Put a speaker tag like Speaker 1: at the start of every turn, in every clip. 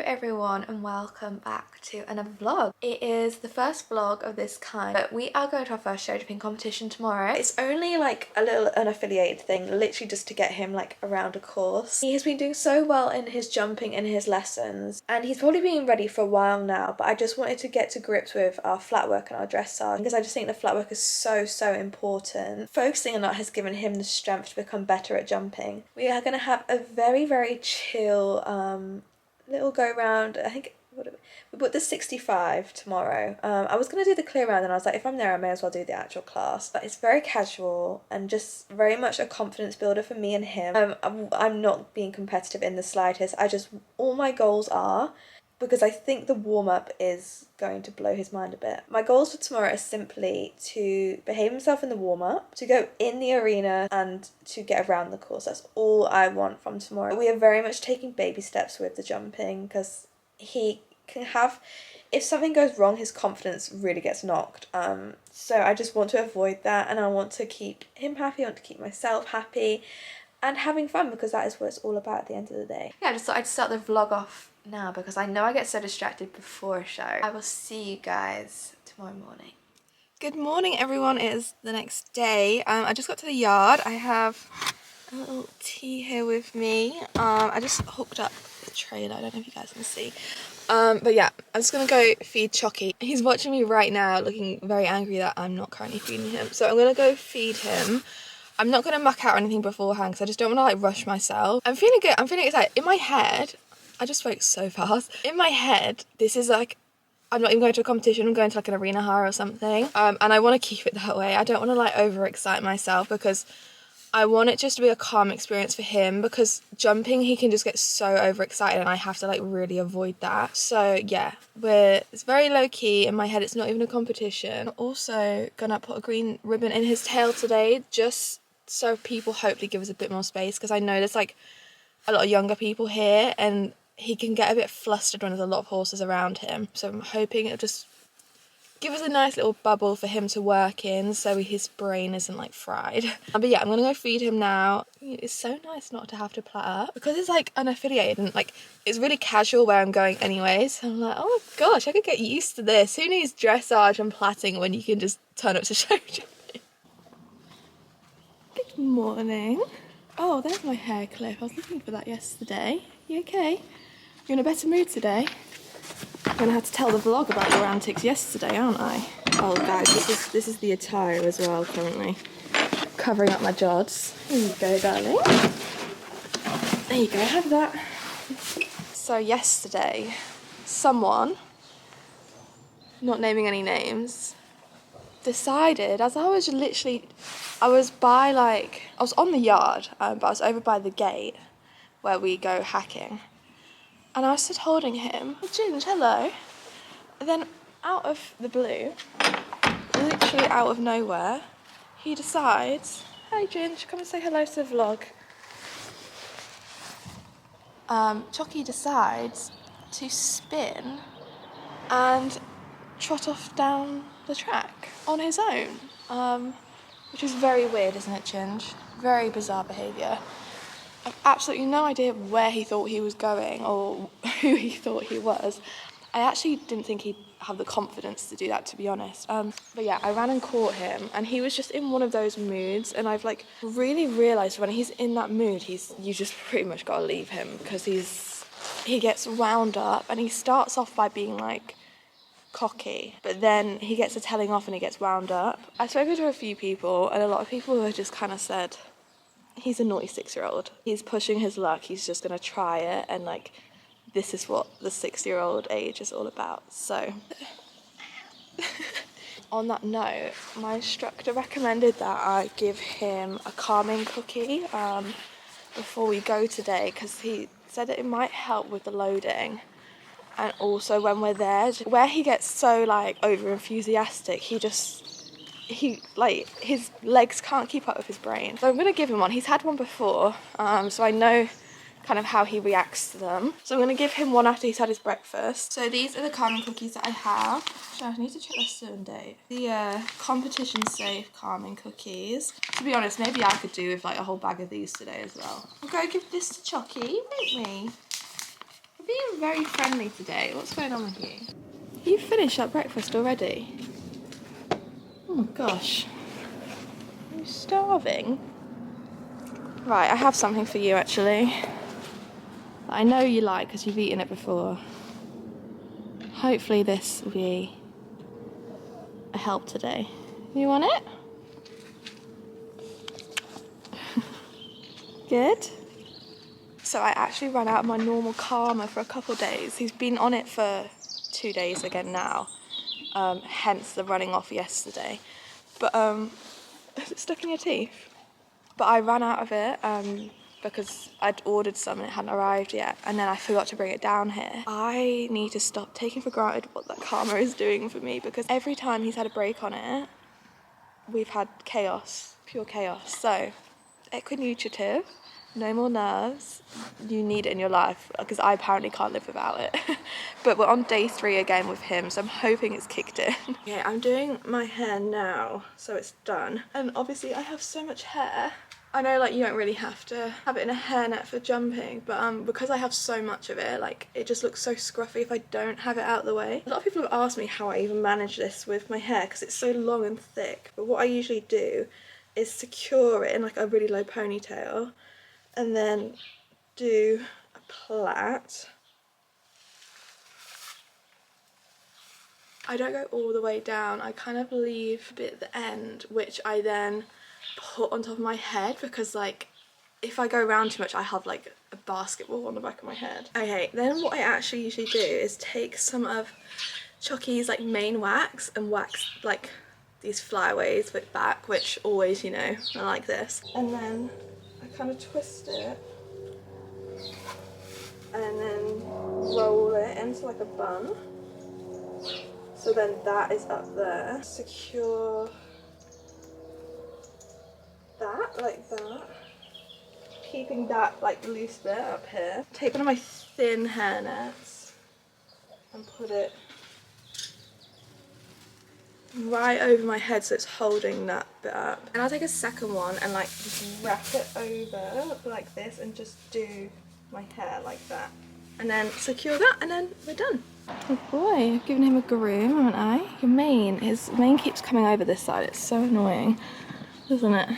Speaker 1: everyone and welcome back to another vlog. It is the first vlog of this kind, but we are going to our first show jumping competition tomorrow. It's only like a little unaffiliated thing, literally just to get him like around a course. He has been doing so well in his jumping and his lessons, and he's probably been ready for a while now, but I just wanted to get to grips with our flat work and our dressage because I just think the flat work is so important. Focusing on that has given him the strength to become better at jumping. We are going to have a very chill little go round. I think we put the 65 tomorrow. I was going to do the clear round and I was like, if I'm there I may as well do the actual class, but it's very casual and just very much a confidence builder for me and him. I'm not being competitive in the slightest. All my goals are, because I think the warm-up is going to blow his mind a bit. My goals for tomorrow are simply to behave himself in the warm-up, to go in the arena, and to get around the course. That's all I want from tomorrow. We are very much taking baby steps with the jumping because he can have, if something goes wrong, his confidence really gets knocked. So I just want to avoid that, and I want to keep him happy, I want to keep myself happy and having fun, because that is what it's all about at the end of the day. Yeah, I just thought I'd start the vlog off now because I know I get so distracted before a show. I will see you guys tomorrow morning. Good morning everyone, it is the next day. I just got to the yard. I have a little tea here with me. I just hooked up the trailer, I don't know if you guys can see. But yeah, I'm just gonna go feed Choccy. He's watching me right now looking very angry that I'm not currently feeding him. So I'm gonna go feed him. I'm not gonna muck out or anything beforehand because I just don't wanna like rush myself. I'm feeling good, I'm feeling excited. In my head, I just spoke so fast. In my head, this is like, I'm not even going to a competition, I'm going to like an arena hire or something. And I want to keep it that way. I don't want to like overexcite myself because I want it just to be a calm experience for him, because jumping, he can just get so overexcited and I have to like really avoid that. So yeah, it's very low key. In my head, it's not even a competition. I'm also gonna put a green ribbon in his tail today, just so people hopefully give us a bit more space, because I know there's like a lot of younger people here and he can get a bit flustered when there's a lot of horses around him. So I'm hoping it'll just give us a nice little bubble for him to work in so his brain isn't like fried. But yeah, I'm gonna go feed him now. It's so nice not to have to platter because it's like unaffiliated and like it's really casual where I'm going anyways. I'm like, oh gosh, I could get used to this. Who needs dressage and plaiting when you can just turn up to show jumping? Good morning. Oh, there's my hair clip. I was looking for that yesterday. You okay? You in a better mood today? I'm gonna have to tell the vlog about your antics yesterday, aren't I? Oh guys, this is the attire as well currently. Covering up my jods. There you go, darling. There you go, have that. So yesterday, someone, not naming any names, decided, as I was on the yard, but I was over by the gate where we go hacking. And I was stood holding him. Oh, Ginge, hello. And then out of the blue, literally out of nowhere, he decides, hey Ginge, come and say hello to the vlog. Choccy decides to spin and trot off down the track on his own. Which is very weird, isn't it, Ginge? Very bizarre behaviour. I've absolutely no idea where he thought he was going or who he thought he was. I actually didn't think he'd have the confidence to do that, to be honest. But yeah, I ran and caught him and he was just in one of those moods, and I've like really realised when he's in that mood, you just pretty much got to leave him, because he gets wound up and he starts off by being like cocky, but then he gets a telling off and he gets wound up. I've spoken to a few people and a lot of people have just kind of said, he's a naughty 6-year-old. He's pushing his luck. He's just going to try it. And, like, this is what the 6-year-old age is all about. So, on that note, my instructor recommended that I give him a calming cookie before we go today, because he said that it might help with the loading. And also when we're there, where he gets so, like, over-enthusiastic, his legs can't keep up with his brain. So I'm going to give him one. He's had one before, so I know kind of how he reacts to them. So I'm going to give him one after he's had his breakfast. So these are the calming cookies that I have. Actually, I need to check the certain date. The competition safe calming cookies. To be honest, maybe I could do with like a whole bag of these today as well. We'll go give this to Choccy, won't we? being very friendly today. What's going on with you? You finished that breakfast already? Oh my gosh. Are you starving? Right, I have something for you actually. That I know you like because you've eaten it before. Hopefully this will be a help today. You want it? Good. So I actually ran out of my normal calmer for a couple of days. He's been on it for 2 days again now. Hence the running off yesterday. But is it stuck in your teeth? But I ran out of it because I'd ordered some and it hadn't arrived yet, and then I forgot to bring it down here. I need to stop taking for granted what that calmer is doing for me, because every time he's had a break on it, we've had chaos, pure chaos. So, equinutritive, no more nerves. You need it in your life because I apparently can't live without it. But we're on day 3 again with him, so I'm hoping it's kicked in. Okay, I'm doing my hair now, so it's done. And obviously I have so much hair. I know like you don't really have to have it in a hairnet for jumping, but because I have so much of it, like it just looks so scruffy if I don't have it out of the way. A lot of people have asked me how I even manage this with my hair because it's so long and thick, but what I usually do is secure it in like a really low ponytail and then do a plait. I don't go all the way down, I kind of leave a bit at the end, which I then put on top of my head, because like if I go around too much I have like a basketball on the back of my head. Okay, then what I actually usually do is take some of Choccy's like main wax and wax like these flyaways with back, which always, you know, I like this. And then I kind of twist it and then roll it into like a bun. So then that is up there. Secure that like that. Keeping that like loose bit up here. Take one of my thin hair nets and put it right over my head so it's holding that bit up. And I'll take a second one and like just wrap it over like this and just do my hair like that. And then secure that and then we're done. Oh boy, I've given him a groom, haven't I? His mane keeps coming over this side. It's so annoying, isn't it?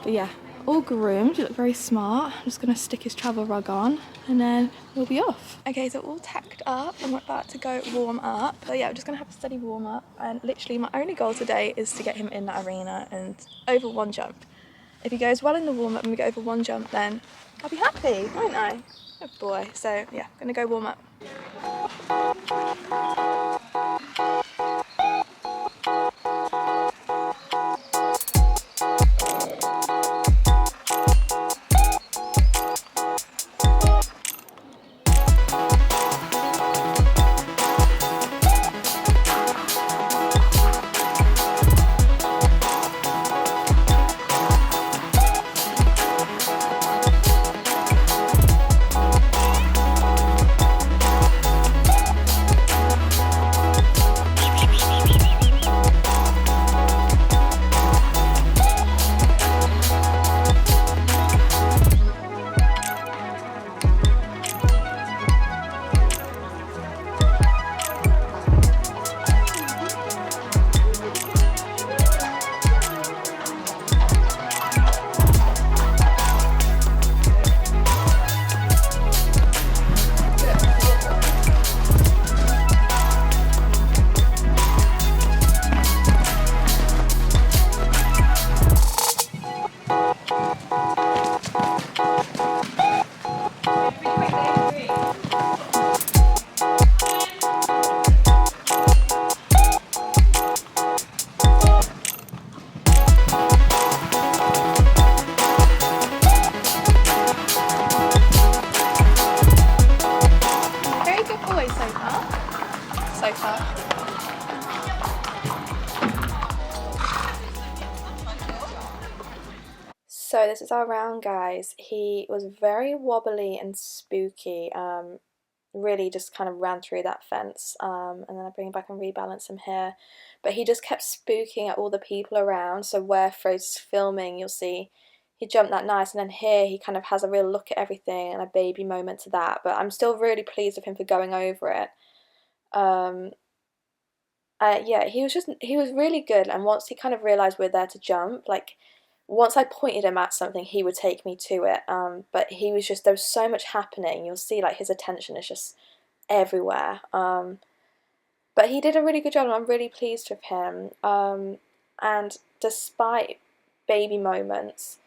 Speaker 1: But yeah, all groomed. You look very smart. I'm just gonna stick his travel rug on and then we'll be off. Okay, so all tacked up and we're about to go warm up. So yeah, we're just gonna have a steady warm up, and literally my only goal today is to get him in that arena and over 1 jump. If he goes well in the warm up and we get over 1 jump, then I'll be happy, won't I? Good boy. So yeah, gonna go warm up. So this is our round, guys. He was very wobbly and spooky. Really just kind of ran through that fence, and then I bring him back and rebalance him here. But he just kept spooking at all the people around. So where Fro's filming, you'll see he jumped that nice, and then here he kind of has a real look at everything and a baby moment to that, but I'm still really pleased with him for going over it. Yeah, he was really good, and once he kind of realised we're there to jump, like, once I pointed him at something, he would take me to it, but he was just, there was so much happening, you'll see, like, his attention is just everywhere, but he did a really good job, and I'm really pleased with him, and despite baby moments,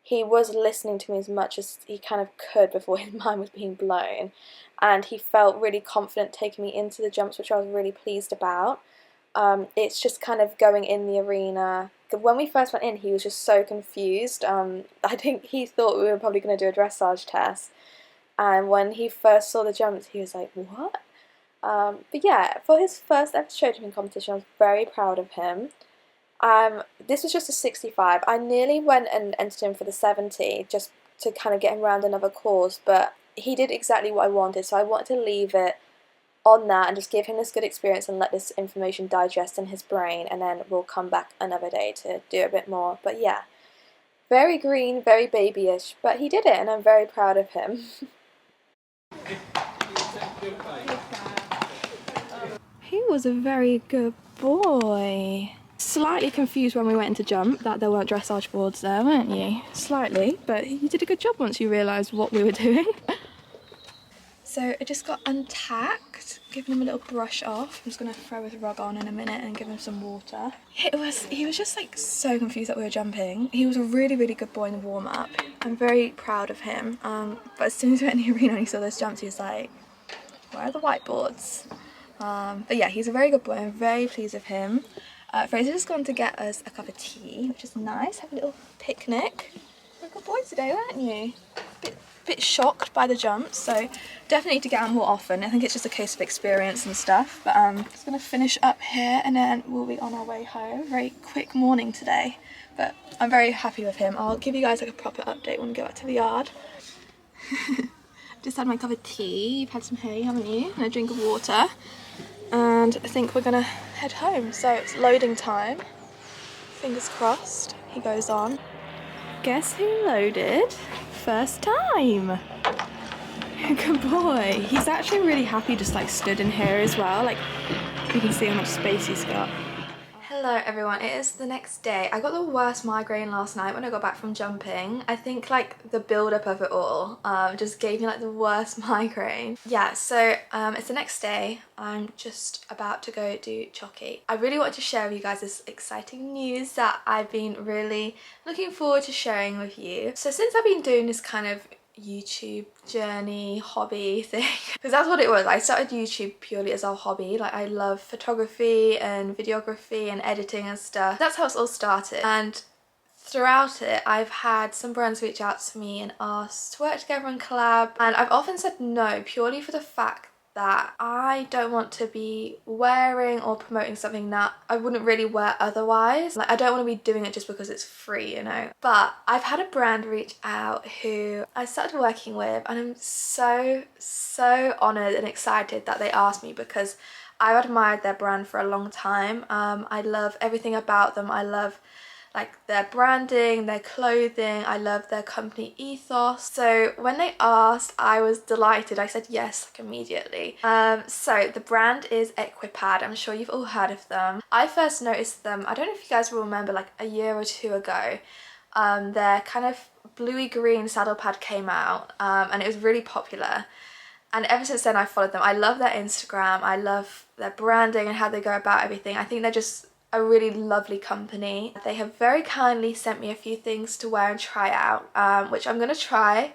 Speaker 1: he was listening to me as much as he kind of could before his mind was being blown, and he felt really confident taking me into the jumps, which I was really pleased about. It's just kind of going in the arena. When we first went in, he was just so confused. I think he thought we were probably going to do a dressage test, and when he first saw the jumps, he was like, what? But yeah, for his first ever show jumping competition, I was very proud of him. This was just a 65. I nearly went and entered him for the 70 just to kind of get him around another course, but he did exactly what I wanted, so I wanted to leave it on that and just give him this good experience and let this information digest in his brain, and then we'll come back another day to do a bit more. But yeah, very green, very babyish, but he did it, and I'm very proud of him. He was a very good boy. Slightly confused when we went into jump that there weren't dressage boards there, weren't you? Slightly, but you did a good job once you realised what we were doing. So I just got untacked, giving him a little brush off. I'm just going to throw his rug on in a minute and give him some water. He was just like so confused that we were jumping. He was a really, really good boy in the warm-up. I'm very proud of him. But as soon as we went in the arena and he saw those jumps, he was like, where are the whiteboards? But yeah, he's a very good boy. I'm very pleased with him. Fraser's just gone to get us a cup of tea, which is nice. Have a little picnic. You're a good boy today, weren't you? Bit shocked by the jumps, so definitely need to get out more often. I think it's just a case of experience and stuff. But just gonna finish up here and then we'll be on our way home. Very quick morning today, but I'm very happy with him. I'll give you guys like a proper update when we go back to the yard. Just had my cup of tea. You've had some hay, haven't you? And a drink of water. And I think we're gonna head home. So it's loading time. Fingers crossed he goes on. Guess who loaded? First time. Good boy. He's actually really happy just like stood in here as well. Like you can see how much space he's got. Hello everyone, it is the next day. I got the worst migraine last night when I got back from jumping. I think like the build-up of it all just gave me like the worst migraine. Yeah, so it's the next day. I'm just about to go do Choccy. I really wanted to share with you guys this exciting news that I've been really looking forward to sharing with you. So since I've been doing this kind of YouTube journey hobby thing, because that's what it was. I started YouTube purely as a hobby. Like I love photography and videography and editing and stuff. That's how it's all started, and throughout it I've had some brands reach out to me and ask to work together and collab, and I've often said no purely for the fact that I don't want to be wearing or promoting something that I wouldn't really wear otherwise. Like I don't want to be doing it just because it's free, you know. But I've had a brand reach out who I started working with, and I'm so honoured and excited that they asked me, because I've admired their brand for a long time. I love everything about them. I love like their branding, their clothing, I love their company ethos. So when they asked, I was delighted. I said yes, like immediately. So the brand is EQUIPAD. I'm sure you've all heard of them. I first noticed them, I don't know if you guys will remember, like a year or two ago. Their kind of bluey green saddle pad came out, and it was really popular. And ever since then I followed them. I love their Instagram, I love their branding and how they go about everything. I think they're just a really lovely company. They have very kindly sent me a few things to wear and try out, which I'm gonna try,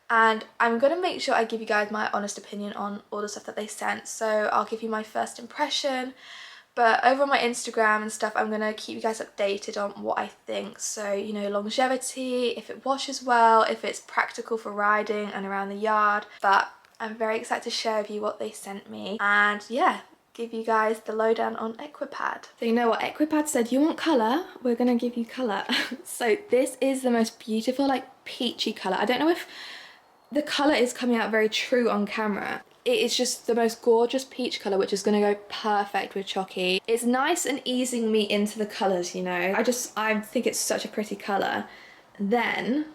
Speaker 1: and I'm gonna make sure I give you guys my honest opinion on all the stuff that they sent. So I'll give you my first impression, but over on my Instagram and stuff I'm gonna keep you guys updated on what I think. So, you know, longevity, if it washes well, if it's practical for riding and around the yard. But I'm very excited to share with you what they sent me, and yeah, give you guys the lowdown on EQUIPAD. So you know what, EQUIPAD said, you want colour? We're gonna give you colour. So this is the most beautiful, like peachy colour. I don't know if the colour is coming out very true on camera. It is just the most gorgeous peach colour, which is gonna go perfect with Choccy. It's nice and easing me into the colours, you know. I think it's such a pretty colour. then,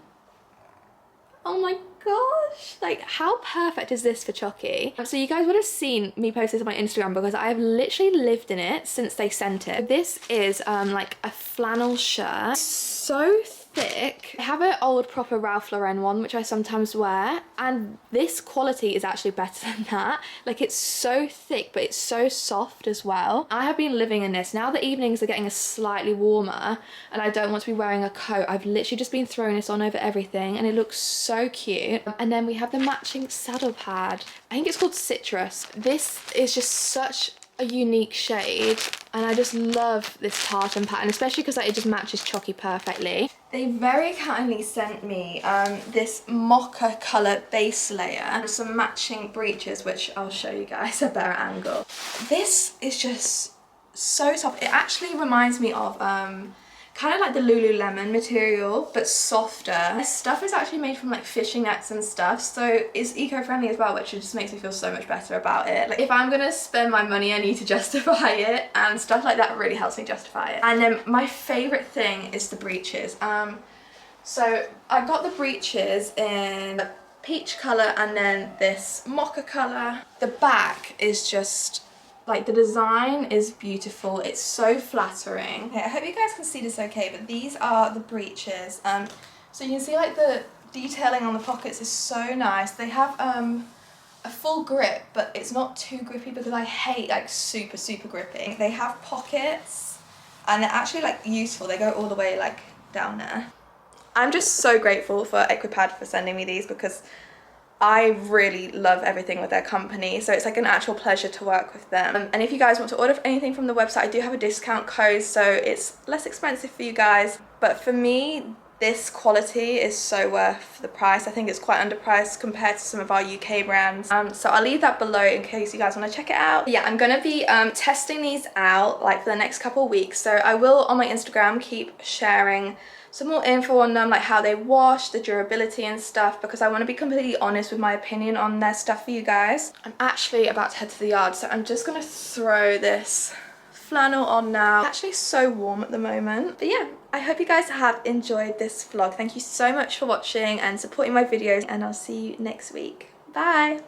Speaker 1: oh my gosh, like how perfect is this for Choccy? So you guys would have seen me post this on my Instagram because I have literally lived in it since they sent it. This is like a flannel shirt, so thick. I have an old proper Ralph Lauren one which I sometimes wear, and this quality is actually better than that. Like, it's so thick but it's so soft as well. I have been living in this. Now the evenings are getting slightly warmer and I don't want to be wearing a coat, I've literally just been throwing this on over everything and it looks so cute. And then we have the matching saddle pad. I think it's called Citrus. This is just such a unique shade and I just love this tartan pattern, especially because it just matches Choccy perfectly. They very kindly sent me this mocha colour base layer and some matching breeches, which I'll show you guys a better angle. This is just so soft. It actually reminds me of kind of like the Lululemon material, but softer. This stuff is actually made from like fishing nets and stuff, so it's eco-friendly as well, which just makes me feel so much better about it. Like, if I'm gonna spend my money, I need to justify it, and stuff like that really helps me justify it. And then my favourite thing is the breeches. So I got the breeches in peach colour and then this mocha colour. The back is just, like, the design is beautiful. It's so flattering. Okay, I hope you guys can see this okay, but these are the breeches. So you can see like the detailing on the pockets is so nice. They have a full grip, but it's not too grippy because I hate like super gripping. They have pockets and they're actually like useful. They go all the way like down there. I'm just so grateful for Equipad for sending me these because I really love everything with their company, so it's like an actual pleasure to work with them. And if you guys want to order anything from the website, I do have a discount code, so it's less expensive for you guys. But for me, this quality is so worth the price. I think it's quite underpriced compared to some of our UK brands. So I'll leave that below in case you guys want to check it out. But yeah, I'm gonna be testing these out like for the next couple of weeks. So I will on my Instagram keep sharing some more info on them, like how they wash, the durability and stuff, because I want to be completely honest with my opinion on their stuff for you guys. I'm actually about to head to the yard, so I'm just gonna throw this flannel on now. It's actually so warm at the moment. But yeah, I hope you guys have enjoyed this vlog. Thank you so much for watching and supporting my videos, and I'll see you next week. Bye!